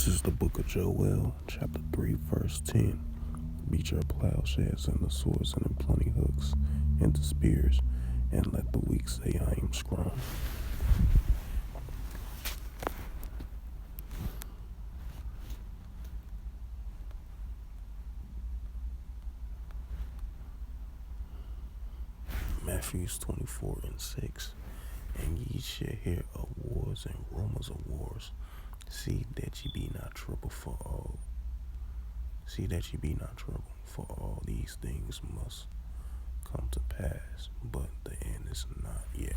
This is the book of Joel, chapter 3, verse 10. Beat your plowshares and the swords and the plenty hooks into spears, and let the weak say, I am strong. Matthew 24 and 6. And ye shall hear of wars and rumors of wars. See that ye be not troubled for all. See that ye be not troubled, for all these things must come to pass, but the end is not yet.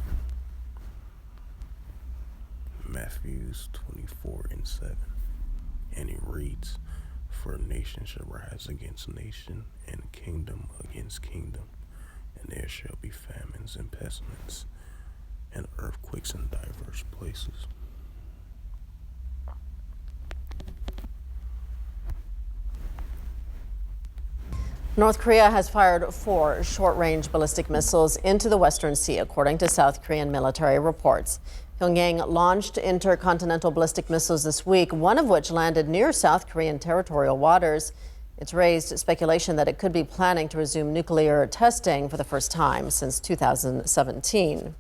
Matthew 24 and 7. And it reads, For nation shall rise against nation, and kingdom against kingdom, and there shall be famines and pestilence, and earthquakes in diverse places. North Korea has fired 4 short-range ballistic missiles into the Western Sea, according to South Korean military reports. Pyongyang launched intercontinental ballistic missiles this week, one of which landed near South Korean territorial waters. It's raised speculation that it could be planning to resume nuclear testing for the first time since 2017.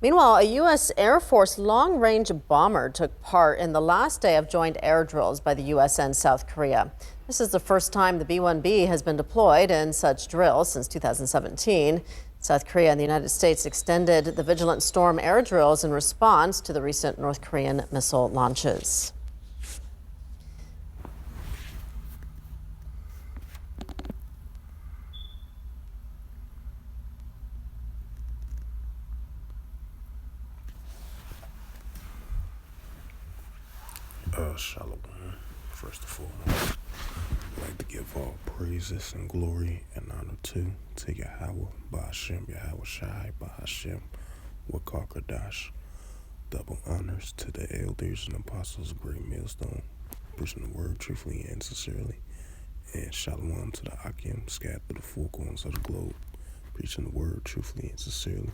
Meanwhile, a U.S. Air Force long-range bomber took part in the last day of joint air drills by the U.S. and South Korea. This is the first time the B-1B has been deployed in such drills since 2017. South Korea and the United States extended the Vigilant Storm air drills in response to the recent North Korean missile launches. Shalom. First and foremost, I'd like to give all praises and glory and honor to Yahweh, Ba'ashem, Yahweh Shai, Ba'ashem, Wakar Kadash. Double honors to the elders and apostles of Great Millstone, preaching the word truthfully and sincerely. And shalom to the Akim, scattered through the four corners of the globe, preaching the word truthfully and sincerely.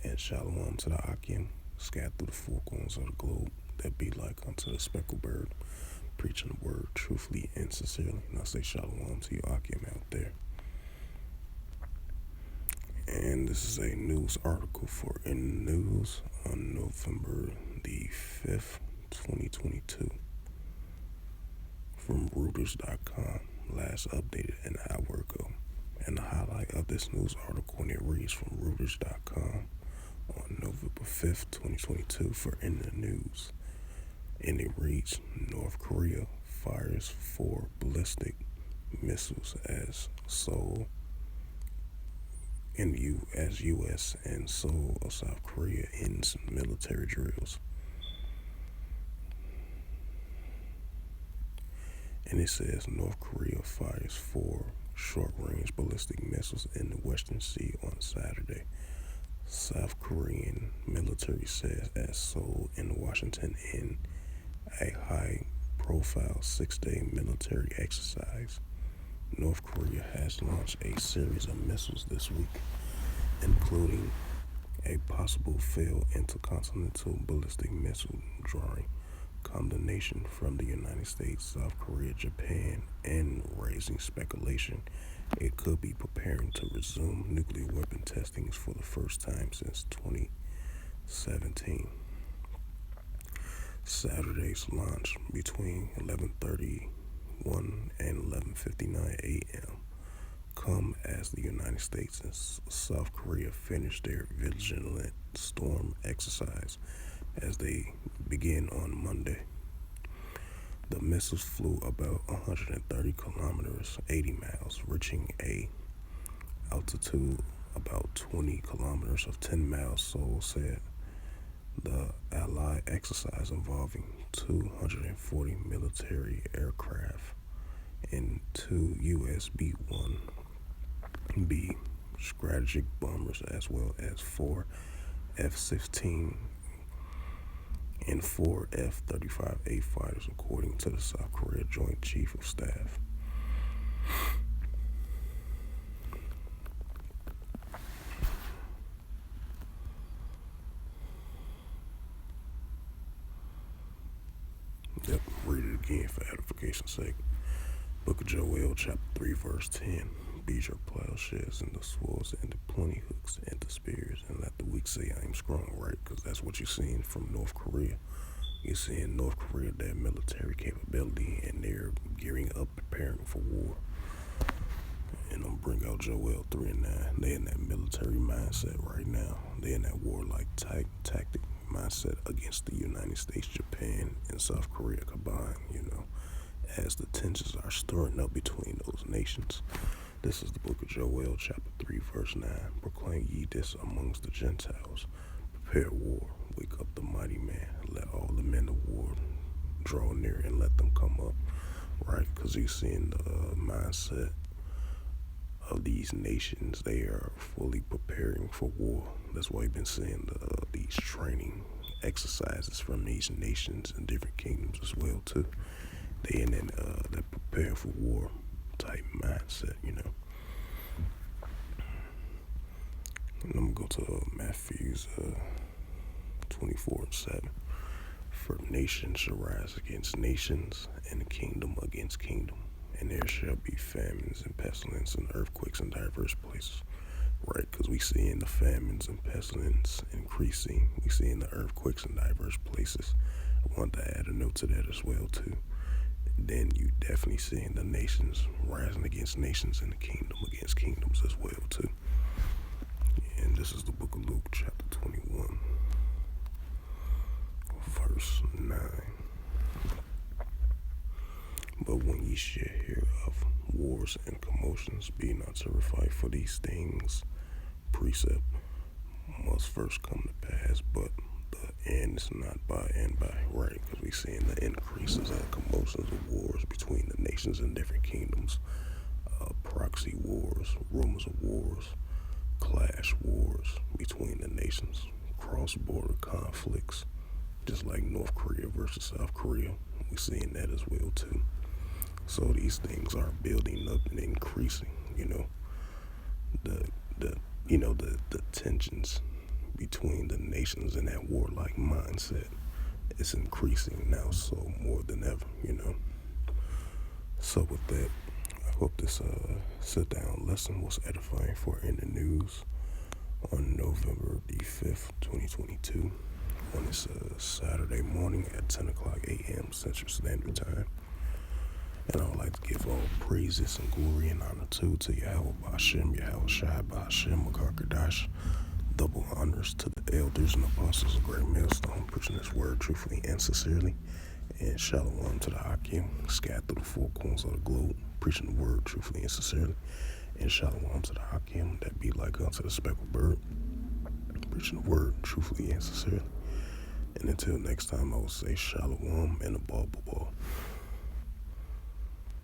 And shalom to the Akim, scattered through the four corners of the globe, that be like unto the speckled bird, preaching the word truthfully and sincerely. And I say shalom to you Akim out there. And this is a news article for In the News on November the 5th, 2022 from Reuters.com, last updated an hour ago. And the highlight of this news article, and it reads from Reuters.com on November 5th, 2022 for In the News. And it reads, North Korea fires 4 ballistic missiles as Seoul as U.S. and Seoul of South Korea ends military drills. And it says North Korea fires 4 short-range ballistic missiles in the Western Sea on Saturday. South Korean military says at Seoul and Washington in a high-profile 6-day military exercise. North Korea has launched a series of missiles this week, including a possible failed intercontinental ballistic missile, drawing condemnation from the United States, South Korea, Japan, and raising speculation it could be preparing to resume nuclear weapon testing for the first time since 2017. Saturday's launch between 11:31 and 11:59 a.m. come as the United States and South Korea finish their Vigilant Storm exercise as they begin on Monday. The missiles flew about 130 kilometers, 80 miles, reaching a altitude about 20 kilometers of 10 miles, Seoul said. The Allied exercise involving 240 military aircraft and 2 U.S. B-1B strategic bombers, as well as 4 F-16 and 4 F-35A fighters, according to the South Korea Joint Chief of Staff. again for edification's sake. Book of Joel, chapter 3, verse 10. Beat your plowshares and the swords and the pointy hooks and the spears, and let the weak say I am strong, right? Because that's what you're seeing from North Korea. You're seeing North Korea, their military capability, and they're gearing up, preparing for war. And I'm bring out Joel 3 and 9. They in that military mindset right now. They in that warlike tactic mindset against the United States, Japan, and South Korea combined, as the tensions are stirring up between those nations. This is the book of Joel, chapter 3, verse 9. Proclaim ye this amongst the Gentiles. Prepare war. Wake up the mighty man. Let all the men of war draw near and let them come up. Right? Because you're seeing the mindset of these nations. They are fully preparing for war. That's why you've been seeing these training exercises from these nations and different kingdoms as well too. They in that prepare for war type mindset, And I'm gonna go to Matthew's 24:7. For nation shall rise against nations, and kingdom against kingdom, and there shall be famines and pestilence and earthquakes in diverse places. Right, because we seeing the famines and pestilence increasing. We seeing the earthquakes in diverse places. I want to add a note to that as well too. Then you definitely seeing the nations rising against nations and the kingdom against kingdoms as well too. And this is the book of Luke, chapter 21, verse 9. But when ye shall hear of wars and commotions, be not terrified, for these things precept must first come to pass, but the end is not by and by, right? Because we seeing the increases and commotions of wars between the nations and different kingdoms, proxy wars, rumors of wars, clash wars between the nations, cross-border conflicts, just like North Korea versus South Korea. We're seeing that as well too. So these things are building up and increasing, the tensions between the nations and that warlike mindset is increasing now so more than ever, So with that, I hope this sit-down lesson was edifying for In the News on November the 5th, 2022, on this Saturday morning at 10 o'clock a.m. Central Standard Time. And I would like to give all praises and glory and honor to Yahweh Ba'Shem, Yahweh Shai Ba'Shem, Makarkadash. Double honors to the elders and apostles of Great Millstone, preaching this word truthfully and sincerely. And shalom to the Hakim, scattered through the four corners of the globe, preaching the word truthfully and sincerely. And shalom to the Hakim, that be like unto the speckled bird, preaching the word truthfully and sincerely. And until next time, I will say shalom and a ball.